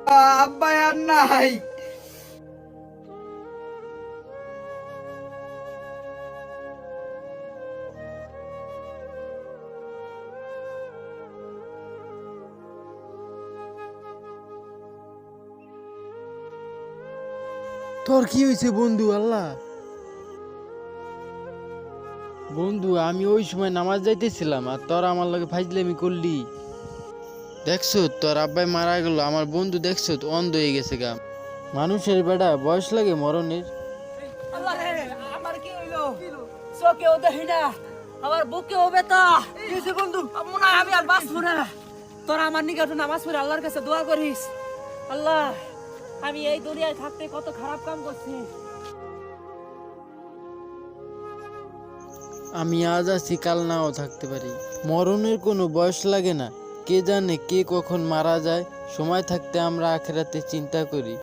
আব্বা আর নাই। তোর কি হয়েছে বন্ধু? আল্লাহ বন্ধু, আমি ওই সময় নামাজ যাইতেছিলাম আর তোরা আমার লগে ফাইজলামি করলি। দেখছো তোর আব্বাই মারা গেল, আমার বন্ধু দেখছো তো অন্ধ হয়ে গেছে গা। মানুষের বেটা বয়স লাগে মরণের। আল্লাহ রে, আমার কি হইলো? চোখেও দেখি না, আমার বুকেও ব্যথা। কিছু বন্ধু, মনে হয় আমি আর বাঁচবো না। তোরা আমার নিকটে নামাজ পড়ে আল্লাহর কাছে দোয়া করিস। আল্লাহ, আমি এই দুনিয়ায় থাকতে কত খারাপ কাম করছি। আমি আজ আছি, কাল নাও থাকতে পারি। মরণের কোনো বয়স লাগে না। কে জানে কে কখন মারা যায়। সময় থাকতে আমরা আখেরাতে চিন্তা করি।